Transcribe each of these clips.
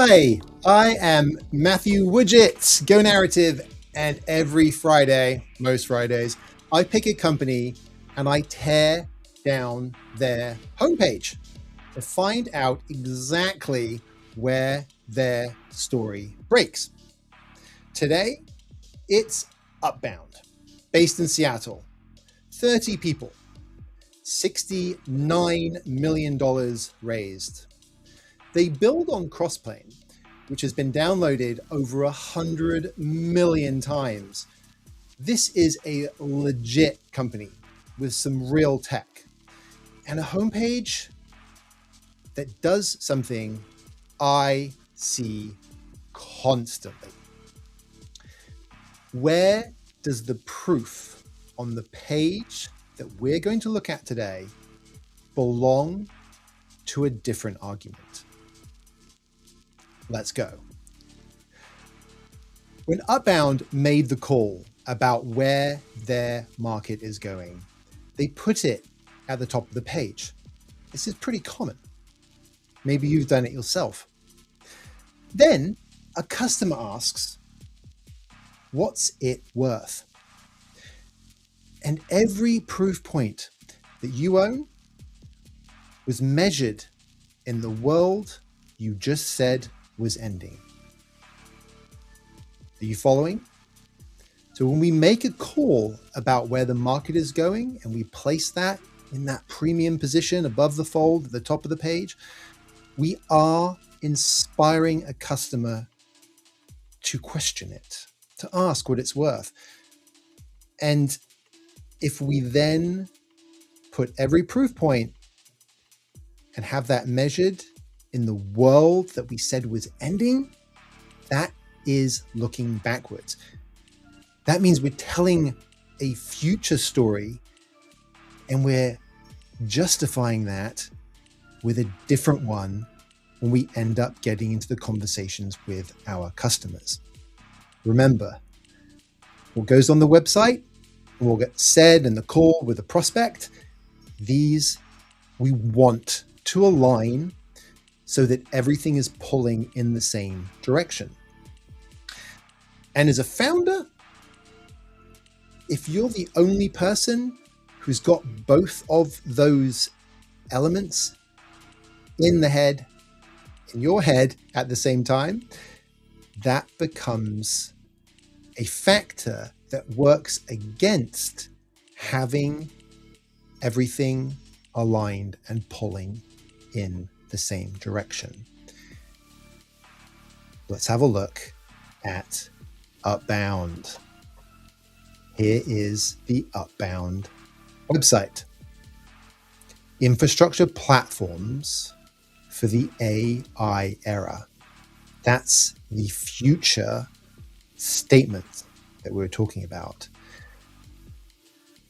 Hi, I am Matthew Woodget, Go Narrative, and every Friday, most Fridays, I pick a company and I tear down their homepage to find out exactly where their story breaks. Today, it's Upbound, based in Seattle, 30 people, $69 million raised. They build on Crossplane, which has been downloaded over 100 million times. This is a legit company with some real tech and a homepage that does something I see constantly. Where does the proof on the page that we're going to look at today belong to a different argument? Let's go. When Upbound made the call about where their market is going, they put it at the top of the page. This is pretty common. Maybe you've done it yourself. Then a customer asks, what's it worth? And every proof point that you own was measured in the world you just said was ending. Are you following? So when we make a call about where the market is going and we place that in that premium position above the fold at the top of the page, we are inspiring a customer to question it, to ask what it's worth. And if we then put every proof point and have that measured in the world that we said was ending, that is looking backwards. That means we're telling a future story and we're justifying that with a different one when we end up getting into the conversations with our customers. Remember, what goes on the website and what gets said in the call with the prospect, these we want to align so that everything is pulling in the same direction. And as a founder, if you're the only person who's got both of those elements in your head at the same time, that becomes a factor that works against having everything aligned and pulling in the same direction. Let's have a look at Upbound. Here is the Upbound website. Infrastructure platforms for the AI era. That's the future statement that we're talking about.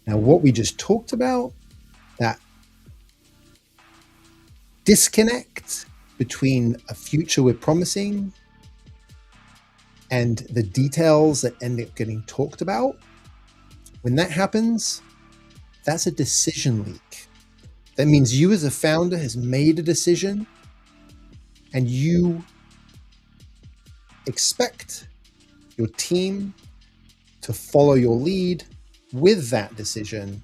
Now, what we just talked about, that disconnect between a future we're promising and the details that end up getting talked about, when that happens, that's a decision leak. That means you as a founder has made a decision and you expect your team to follow your lead with that decision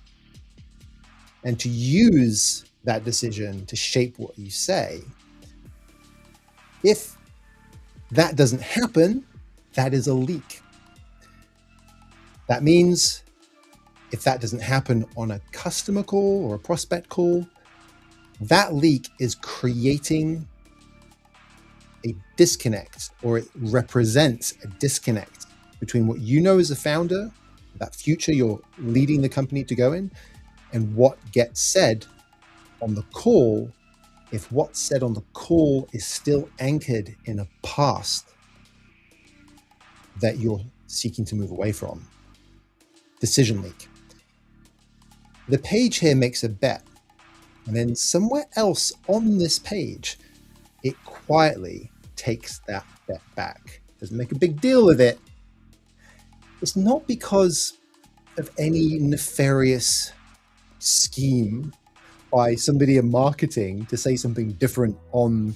and to use that decision to shape what you say. If that doesn't happen, that is a leak. That means if that doesn't happen on a customer call or a prospect call, that leak is creating a disconnect, or it represents a disconnect between what you know as a founder, that future you're leading the company to go in, and what gets said on the call, if what's said on the call is still anchored in a past that you're seeking to move away from. Decision leak. The page here makes a bet, and then somewhere else on this page, it quietly takes that bet back. Doesn't make a big deal of it. It's not because of any nefarious scheme by somebody in marketing to say something different on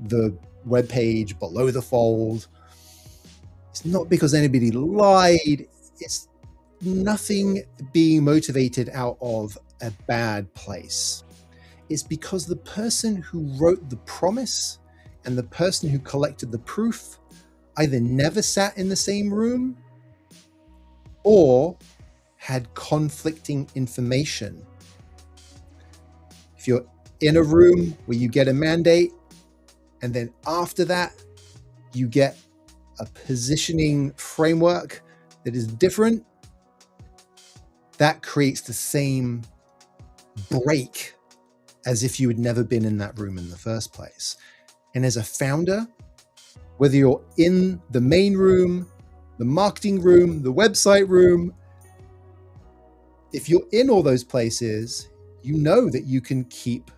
the web page below the fold. It's not because anybody lied. It's nothing being motivated out of a bad place. It's because the person who wrote the promise and the person who collected the proof either never sat in the same room or had conflicting information. If you're in a room where you get a mandate, and then after that, you get a positioning framework that is different, that creates the same break as if you had never been in that room in the first place. And as a founder, whether you're in the main room, the marketing room, the website room, if you're in all those places, you know that you can keep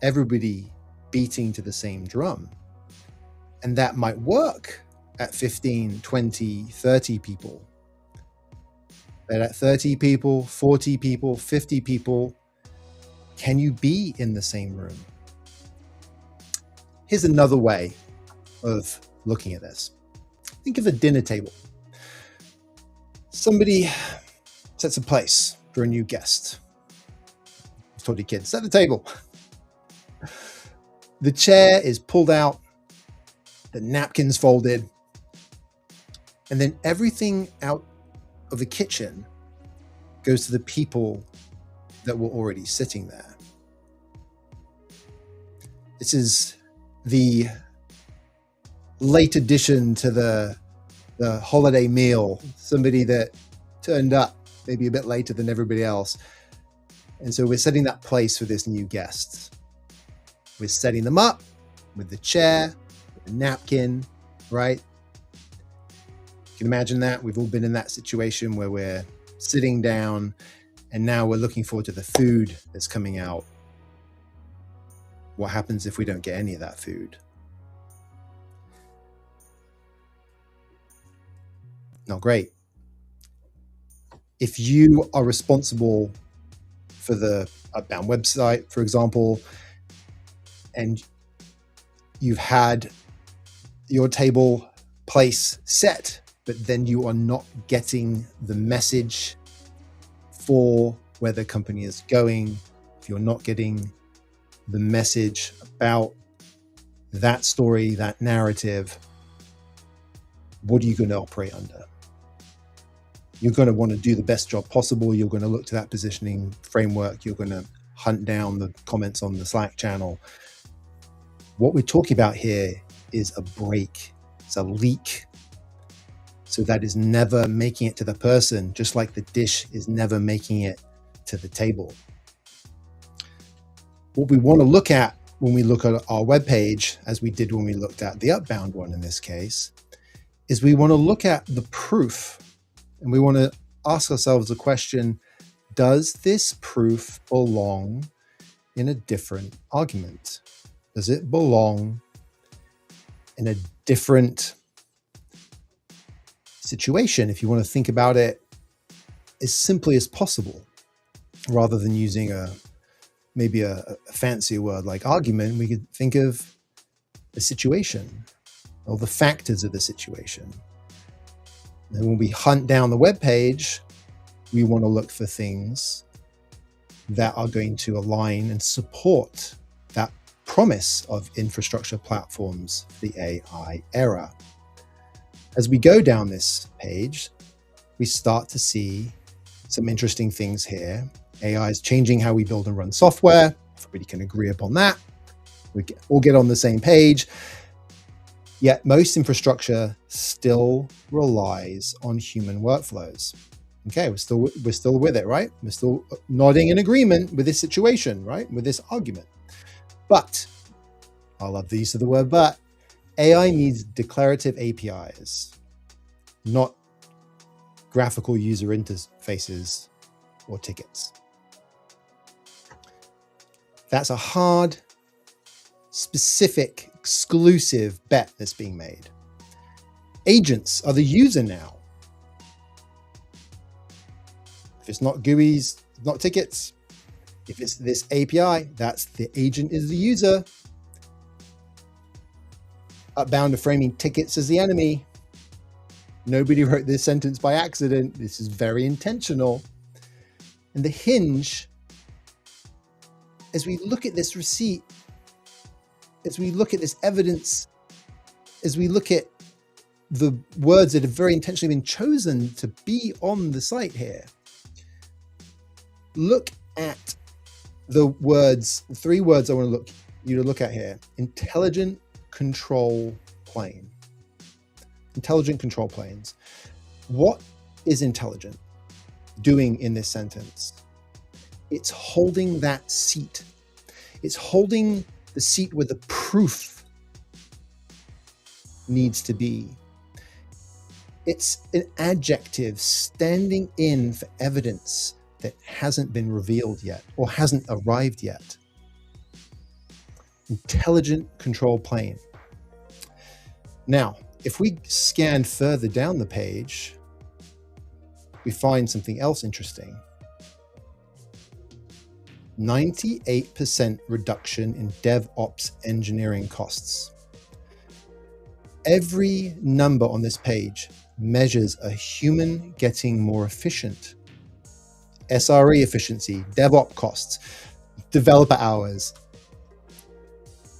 everybody beating to the same drum. And that might work at 15, 20, 30 people. But at 30 people, 40 people, 50 people, can you be in the same room? Here's another way of looking at this. Think of a dinner table. Somebody sets a place for a new guest. I've told your kids, set the table. The chair is pulled out, the napkin's folded, and then everything out of the kitchen goes to the people that were already sitting there. This is the late addition to the holiday meal, somebody that turned up maybe a bit later than everybody else. And so we're setting that place for this new guest. We're setting them up with the chair, with the napkin, right? You can imagine that. We've all been in that situation where we're sitting down and now we're looking forward to the food that's coming out. What happens if we don't get any of that food? Not great. If you are responsible for the outbound website, for example, and you've had your table place set, but then you are not getting the message for where the company is going, if you're not getting the message about that story, that narrative, what are you going to operate under? You're going to want to do the best job possible. You're going to look to that positioning framework. You're going to hunt down the comments on the Slack channel. What we're talking about here is a break. It's a leak. So that is never making it to the person, just like the dish is never making it to the table. What we want to look at when we look at our webpage, as we did when we looked at the Upbound one in this case, is we want to look at the proof and we want to ask ourselves the question, does this proof belong in a different argument? Does it belong in a different situation? If you want to think about it as simply as possible, rather than using maybe a fancy word like argument, we could think of the situation or the factors of the situation. And when we hunt down the web page, we want to look for things that are going to align and support that promise of infrastructure platforms for the AI era. As we go down this page, we start to see some interesting things here. AI is changing how we build and run software. Everybody can agree upon that. We all get on the same page. Yet most infrastructure still relies on human workflows. Okay, we're still with it, right? We're still nodding in agreement with this situation, right? With this argument. But, I love the use of the word but, AI needs declarative APIs, not graphical user interfaces or tickets. That's a hard, specific, exclusive bet that's being made. Agents are the user now. If it's not GUIs, not tickets, if it's this API, that's the agent is the user. Upbound are framing tickets as the enemy. Nobody wrote this sentence by accident. This is very intentional. And the hinge, as we look at this receipt, as we look at this evidence, as we look at the words that have very intentionally been chosen to be on the site here, look at the words, the three words I want you to look at here. Intelligent control plane. Intelligent control planes. What is intelligent doing in this sentence? It's holding that seat. It's holding the seat where the proof needs to be. It's an adjective standing in for evidence that hasn't been revealed yet or hasn't arrived yet. Intelligent control plane. Now, if we scan further down the page, we find something else interesting. 98% reduction in DevOps engineering costs. Every number on this page measures a human getting more efficient. SRE efficiency, DevOps costs, developer hours.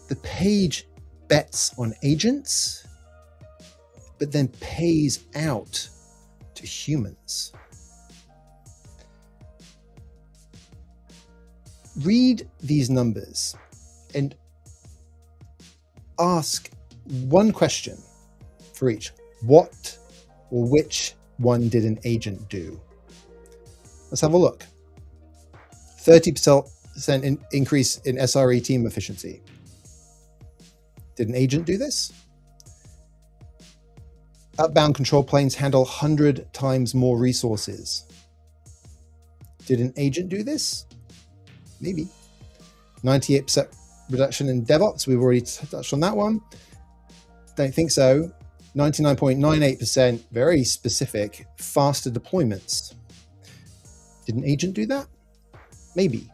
The page bets on agents, but then pays out to humans. Read these numbers and ask one question for each. What or which one did an agent do? Let's have a look. 30% increase in SRE team efficiency. Did an agent do this? Outbound control planes handle 100 times more resources. Did an agent do this? Maybe. 98% reduction in DevOps. We've already touched on that one. Don't think so. 99.98%, very specific, faster deployments. Did an agent do that? Maybe.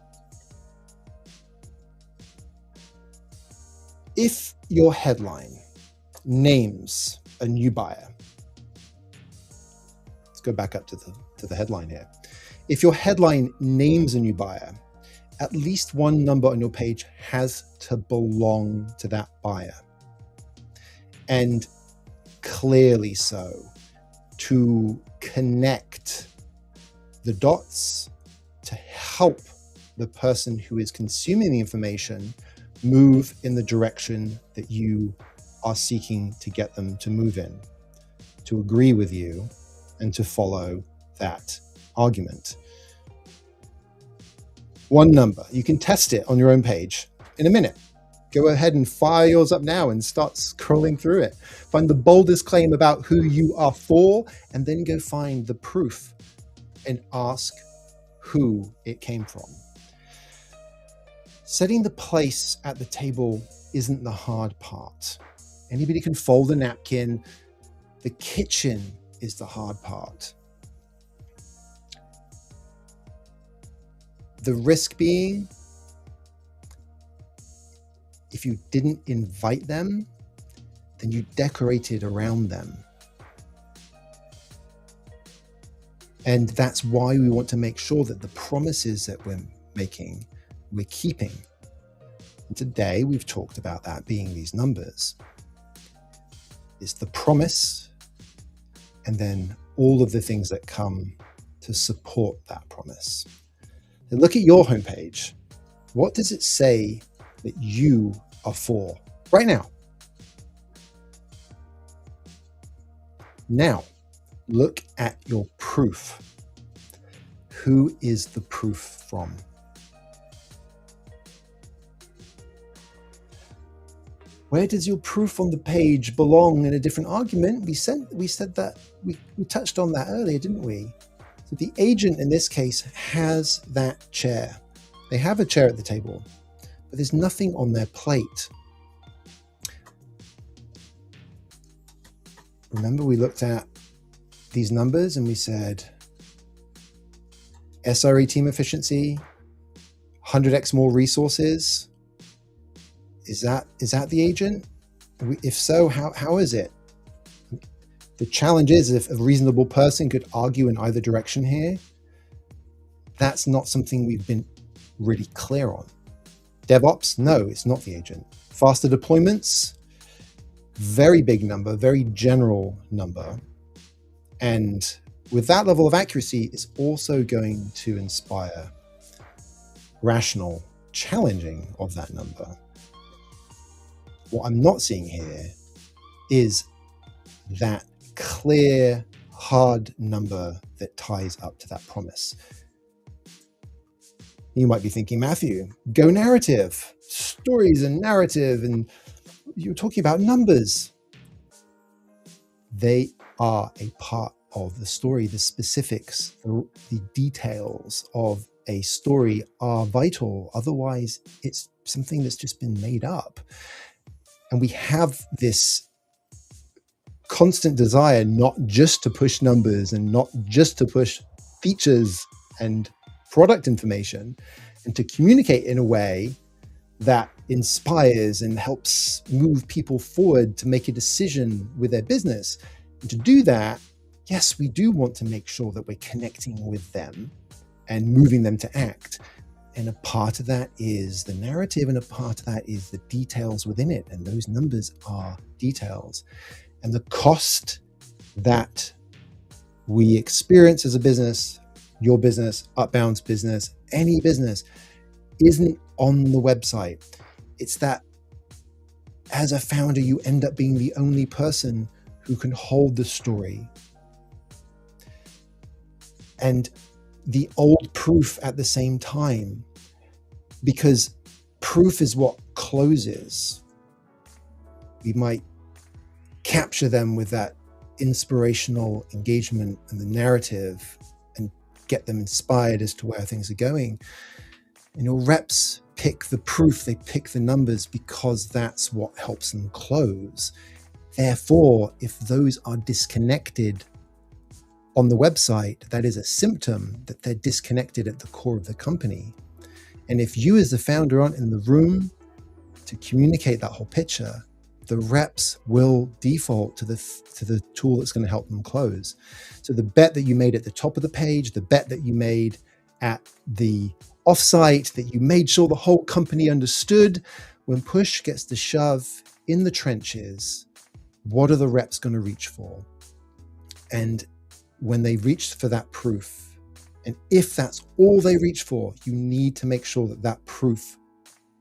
If your headline names a new buyer, let's go back up to the headline here. If your headline names a new buyer, at least one number on your page has to belong to that buyer. And clearly so, to connect the dots, to help the person who is consuming the information move in the direction that you are seeking to get them to move in, to agree with you and to follow that argument. One number, you can test it on your own page in a minute. Go ahead and fire yours up now and start scrolling through it. Find the boldest claim about who you are for, and then go find the proof and ask who it came from. Setting the place at the table isn't the hard part. Anybody can fold a napkin. The kitchen is the hard part. The risk being, if you didn't invite them, then you decorated around them. And that's why we want to make sure that the promises that we're making, we're keeping. And today we've talked about that being these numbers. It's the promise and then all of the things that come to support that promise. So look at your homepage. What does it say that you are for right now? Now, look at your proof. Who is the proof from? Where does your proof on the page belong in a different argument? We said that we touched on that earlier, didn't we? So the agent in this case has that chair. They have a chair at the table, but there's nothing on their plate. Remember, we looked at these numbers and we said SRE team efficiency, 100x more resources. Is that the agent? If so, how is it? The challenge is, if a reasonable person could argue in either direction here, that's not something we've been really clear on. DevOps, no, it's not the agent. Faster deployments, very big number, very general number. And with that level of accuracy, it's also going to inspire rational challenging of that number. What I'm not seeing here is that clear, hard number that ties up to that promise. You might be thinking, Matthew, go narrative, stories and narrative, and you're talking about numbers. They are a part of the story. The specifics, the details of a story are vital. Otherwise, it's something that's just been made up. And we have this constant desire not just to push numbers and not just to push features and product information, and to communicate in a way that inspires and helps move people forward to make a decision with their business. And to do that, yes, we do want to make sure that we're connecting with them and moving them to act. And a part of that is the narrative, and a part of that is the details within it. And those numbers are details. And the cost that we experience as a business, your business, Upbound's business, any business, isn't on the website. It's that as a founder, you end up being the only person who can hold the story. And the old proof at the same time, because proof is what closes. We might capture them with that inspirational engagement and the narrative and get them inspired as to where things are going. And your reps pick the proof, they pick the numbers because that's what helps them close. Therefore, if those are disconnected on the website, that is a symptom that they're disconnected at the core of the company. And if you as the founder aren't in the room to communicate that whole picture, the reps will default to the tool that's going to help them close. So the bet that you made at the top of the page, the bet that you made at the offsite, that you made sure the whole company understood, when push gets to shove in the trenches, what are the reps going to reach for? And when they reach for that proof, and if that's all they reach for, you need to make sure that that proof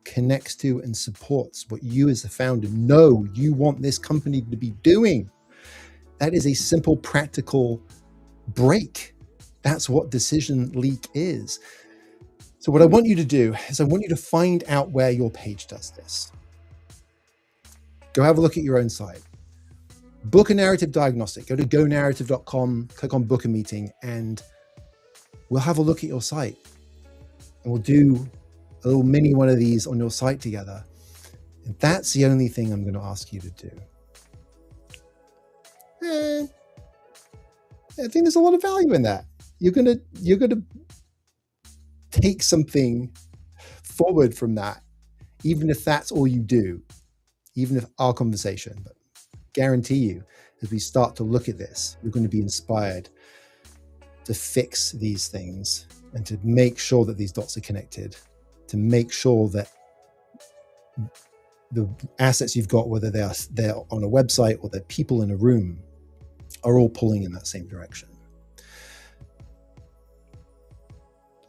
connects to and supports what you as the founder know you want this company to be doing. That is a simple, practical break. That's what decision leak is. So what I want you to do is I want you to find out where your page does this. Go have a look at your own site. Book a narrative diagnostic. Go to gonarrative.com, click on book a meeting, and we'll have a look at your site. And we'll do a little mini one of these on your site together. And that's the only thing I'm going to ask you to do. I think there's a lot of value in that. You're gonna take something forward from that, even if that's all you do, even if our conversation. But guarantee you, as we start to look at this, you're going to be inspired to fix these things and to make sure that these dots are connected, to make sure that the assets you've got, whether they're on a website or they're people in a room, are all pulling in that same direction.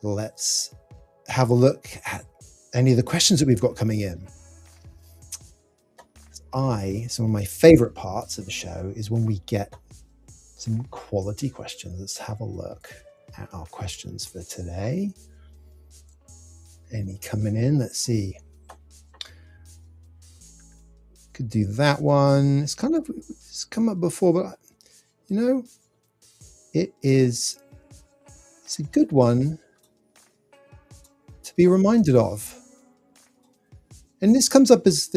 Let's have a look at any of the questions that we've got coming in. Some of my favorite parts of the show is when we get some quality questions. Let's have a look at our questions for today. Any coming in? Let's see. Could do that one. It's come up before, but it's a good one to be reminded of. And this comes up as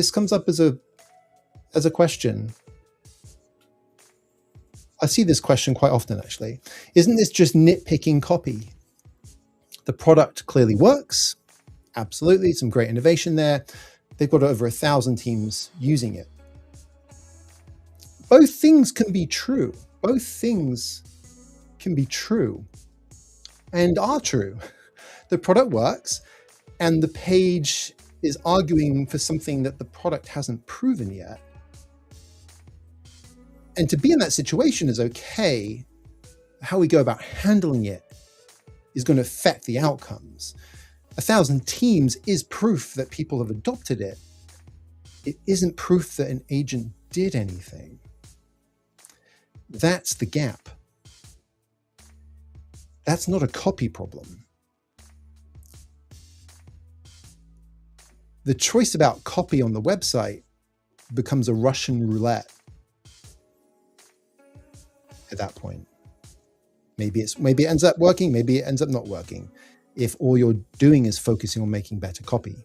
a question. I see this question quite often, actually. Isn't this just nitpicking copy? The product clearly works. Absolutely, some great innovation there. They've got over 1,000 teams using it. Both things can be true. Both things can be true and are true. The product works and the page is arguing for something that the product hasn't proven yet. And to be in that situation is okay. How we go about handling it is going to affect the outcomes. 1,000 teams is proof that people have adopted it. It isn't proof that an agent did anything. That's the gap. That's not a copy problem. The choice about copy on the website becomes a Russian roulette at that point. Maybe it ends up working, maybe it ends up not working. If all you're doing is focusing on making better copy.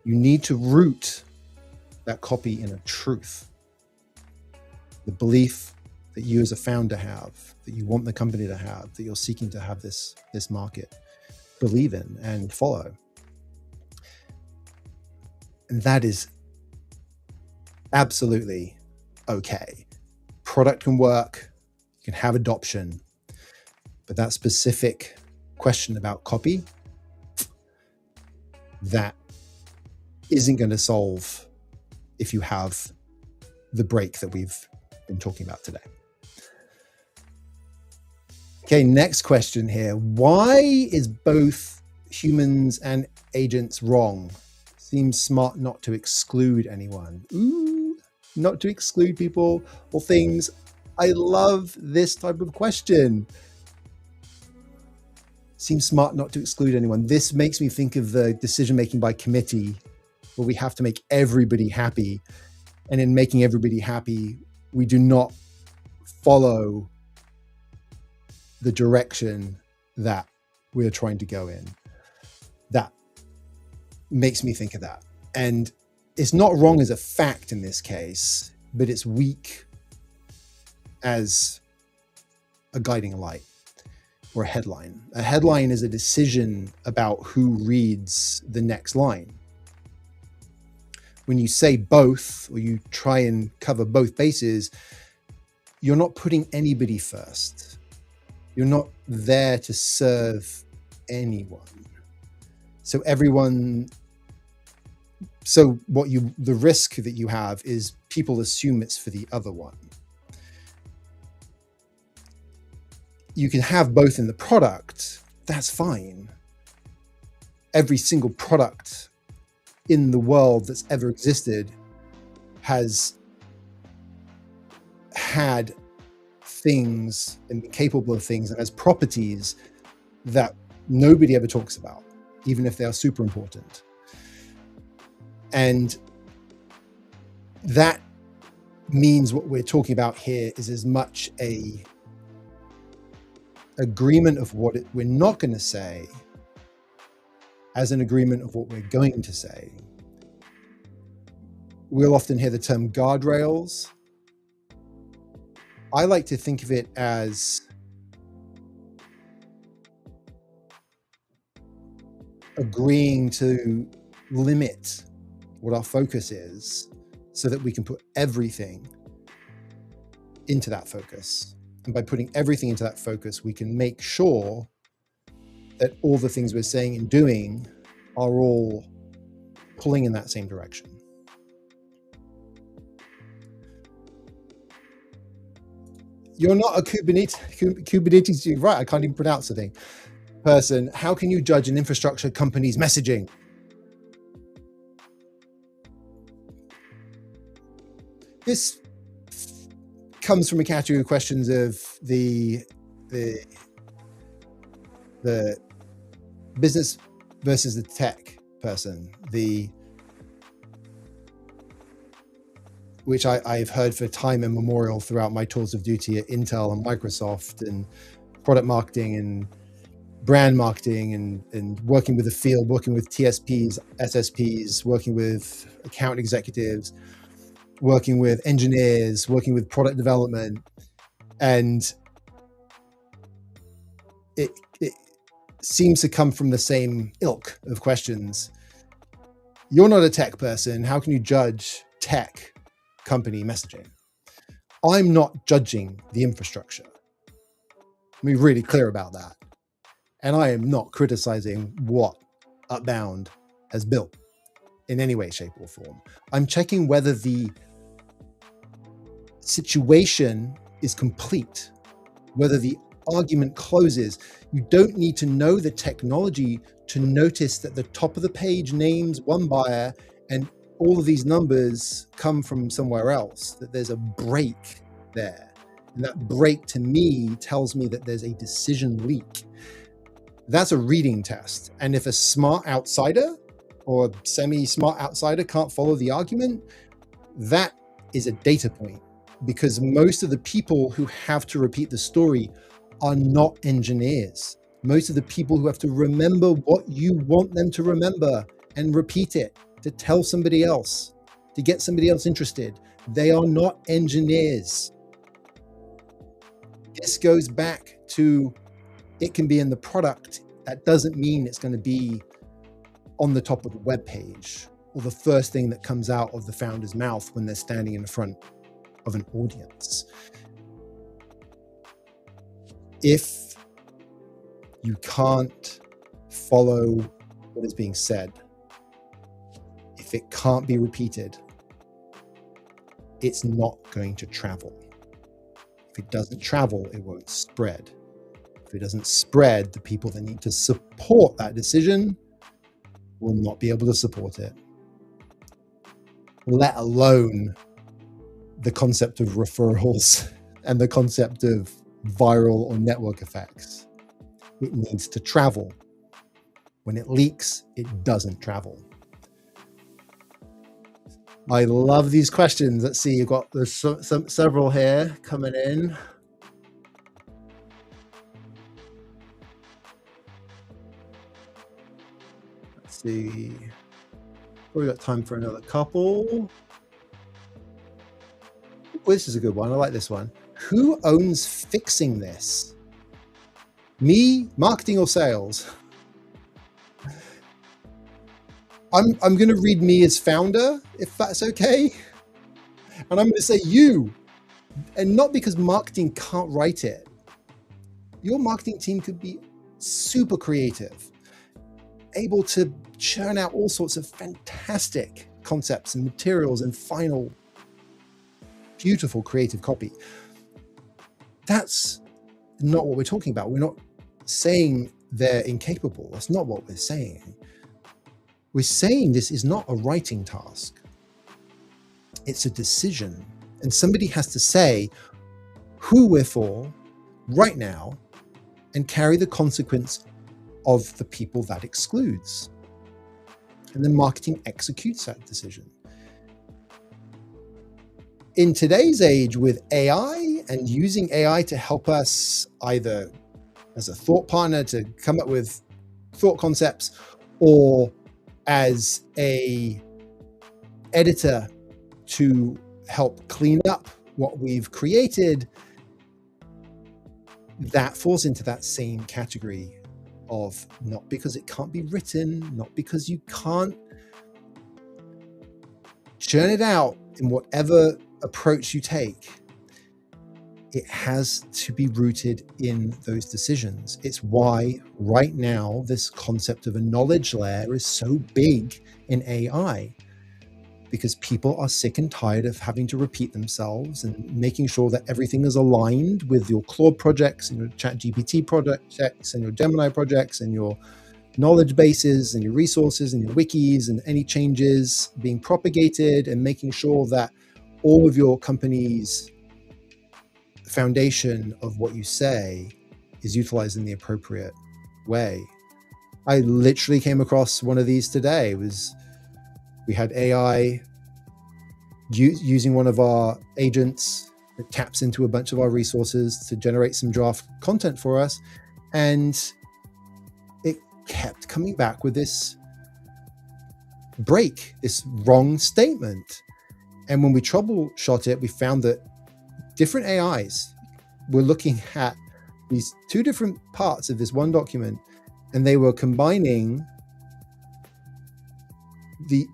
You need to root that copy in a truth. The belief that you as a founder have, that you want the company to have, that you're seeking to have this market believe in and follow. And that is absolutely okay. Product can work, you can have adoption, but that specific question about copy, that isn't going to solve if you have the break that we've been talking about today. Okay, next question here. Why is both humans and agents wrong? Seems smart not to exclude anyone. Ooh, not to exclude people or things. I love this type of question. Seems smart not to exclude anyone. This makes me think of the decision-making by committee, where we have to make everybody happy. And in making everybody happy, we do not follow the direction that we're trying to go in. That makes me think of that. And it's not wrong as a fact in this case, but it's weak as a guiding light or a headline. A headline is a decision about who reads the next line. When you say both, or you try and cover both bases, you're not putting anybody first. You're not there to serve anyone. So the risk that you have is people assume it's for the other one. You can have both in the product, that's fine. Every single product in the world that's ever existed has had things and been capable of things and has properties that nobody ever talks about, even if they are super important. And that means what we're talking about here is as much a agreement of what we're not going to say as an agreement of what we're going to say. We'll often hear the term guardrails. I like to think of it as agreeing to limit what our focus is so that we can put everything into that focus. And by putting everything into that focus, we can make sure that all the things we're saying and doing are all pulling in that same direction. You're not a Kubernetes, right? I can't even pronounce the thing. Person. How can you judge an infrastructure company's messaging? This comes from a category of questions of the business versus the tech person, which I've heard for time immemorial throughout my tours of duty at Intel and Microsoft, and product marketing and brand marketing, and working with the field, working with TSPs, SSPs, working with account executives, working with engineers, working with product development. And it seems to come from the same ilk of questions. You're not a tech person. How can you judge tech company messaging? I'm not judging the infrastructure. Let me be really clear about that. And I am not criticizing what Upbound has built in any way, shape, or form. I'm checking whether the situation is complete, whether the argument closes. You don't need to know the technology to notice that the top of the page names one buyer and all of these numbers come from somewhere else, that there's a break there. And that break to me tells me that there's a decision leak. That's a reading test. And if a smart outsider or semi-smart outsider can't follow the argument, that is a data point, because most of the people who have to repeat the story are not engineers. Most of the people who have to remember what you want them to remember and repeat it to tell somebody else, to get somebody else interested, they are not engineers. This goes back to, it can be in the product. That doesn't mean it's going to be on the top of the web page or the first thing that comes out of the founder's mouth when they're standing in front of an audience. If you can't follow what is being said, if it can't be repeated, it's not going to travel. If it doesn't travel, it won't spread. If it doesn't spread, the people that need to support that decision will not be able to support it, let alone the concept of referrals and the concept of viral or network effects. It needs to travel. When it leaks, it doesn't travel. I love these questions. Let's see, there's several here coming in. Let's see. We've got time for another couple. Oh, this is a good one. I like this one. Who owns fixing this? Me, marketing, or sales? I'm going to read me as founder, if that's okay. And I'm going to say you, and not because marketing can't write it. Your marketing team could be super creative, able to churn out all sorts of fantastic concepts and materials and final, beautiful creative copy. That's not what we're talking about. We're not saying they're incapable. That's not what we're saying. We're saying this is not a writing task. It's a decision. And somebody has to say who we're for right now and carry the consequence of the people that excludes. And then marketing executes that decision. In today's age with AI and using AI to help us either as a thought partner to come up with thought concepts or as a editor to help clean up what we've created, that falls into that same category of not because it can't be written, not because you can't churn it out in whatever approach you take. It has to be rooted in those decisions. It's why right now this concept of a knowledge layer is so big in AI, because people are sick and tired of having to repeat themselves, and making sure that everything is aligned with your Claude projects and your ChatGPT projects and your Gemini projects and your knowledge bases and your resources and your wikis, and any changes being propagated, and making sure that all of your company's foundation of what you say is utilized in the appropriate way. I literally came across one of these today. We had AI using one of our agents that taps into a bunch of our resources to generate some draft content for us, and it kept coming back with this wrong statement. And when we troubleshot it, we found that different AIs were looking at these two different parts of this one document, and they were combining the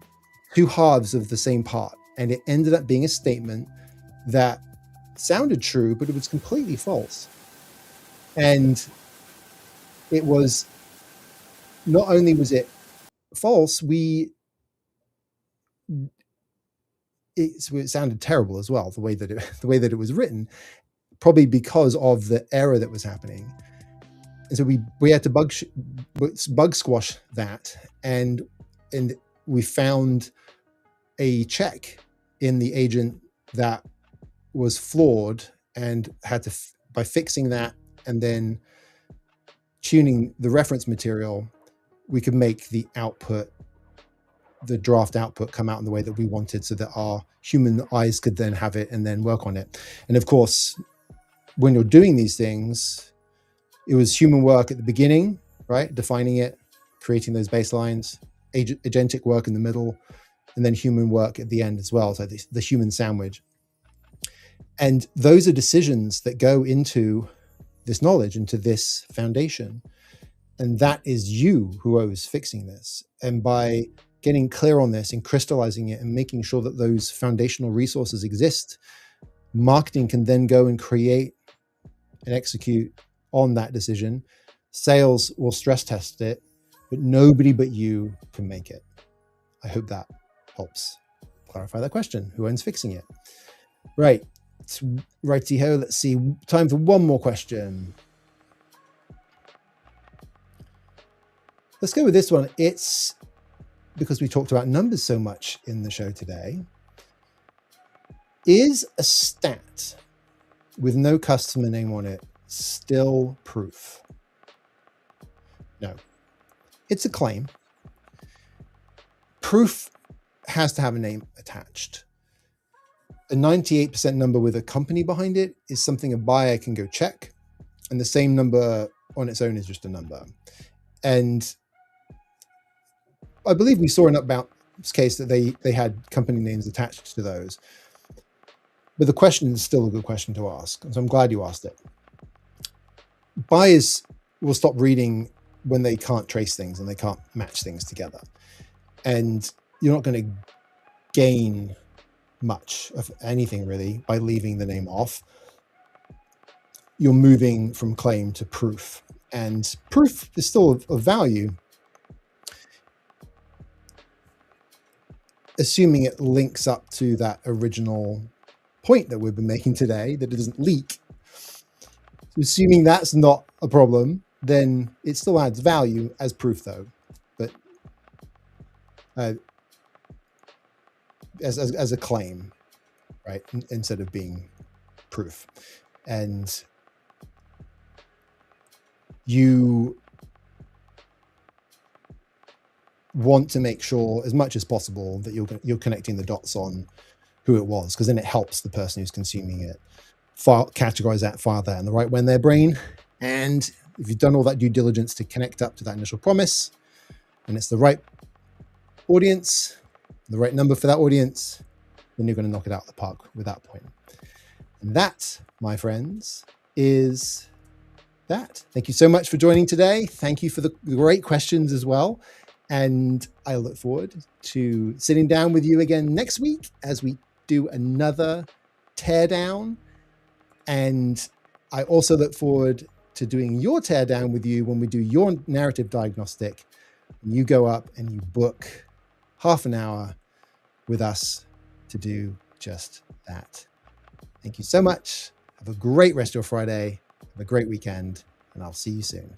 two halves of the same part, and it ended up being a statement that sounded true, but it was completely false. And it was, not only was it false, it sounded terrible as well, the way that it was written, probably because of the error that was happening. And so we had to bug squash that, and we found a check in the agent that was flawed, and had to, by fixing that and then tuning the reference material, we could make the draft output come out in the way that we wanted, so that our human eyes could then have it and then work on it. And of course, when you're doing these things, it was human work at the beginning, right? Defining it, creating those baselines, agentic work in the middle, and then human work at the end as well. So the human sandwich. And those are decisions that go into this knowledge, into this foundation. And that is you who is fixing this. And by getting clear on this and crystallizing it and making sure that those foundational resources exist, marketing can then go and create and execute on that decision. Sales will stress test it, but nobody but you can make it. I hope that helps clarify that question. Who owns fixing it? Right. Righty-ho. Let's see. Time for one more question. Let's go with this one. It's because we talked about numbers so much in the show today. Is a stat with no customer name on it still proof? No. It's a claim. Proof has to have a name attached. A 98% number with a company behind it is something a buyer can go check, and the same number on its own is just a number. And I believe we saw in Upbound's case that they had company names attached to those. But the question is still a good question to ask, and so I'm glad you asked it. Buyers will stop reading when they can't trace things and they can't match things together. And you're not going to gain much of anything really by leaving the name off. You're moving from claim to proof, and proof is still of value, assuming it links up to that original point that we've been making today, that it doesn't leak. So assuming that's not a problem, then it still adds value as proof though. But as a claim, right? Instead of being proof. And you want to make sure as much as possible that you're connecting the dots on who it was, because then it helps the person who's consuming it categorize that, file that in the right way in their brain. And if you've done all that due diligence to connect up to that initial promise, and it's the right audience, the right number for that audience, then you're going to knock it out of the park with that point. And that, my friends, is that. Thank you so much for joining today. Thank you for the great questions as well. And I look forward to sitting down with you again next week as we do another teardown. And I also look forward to doing your teardown with you when we do your narrative diagnostic. And you go up and you book half an hour with us to do just that. Thank you so much. Have a great rest of your Friday. Have a great weekend, and I'll see you soon.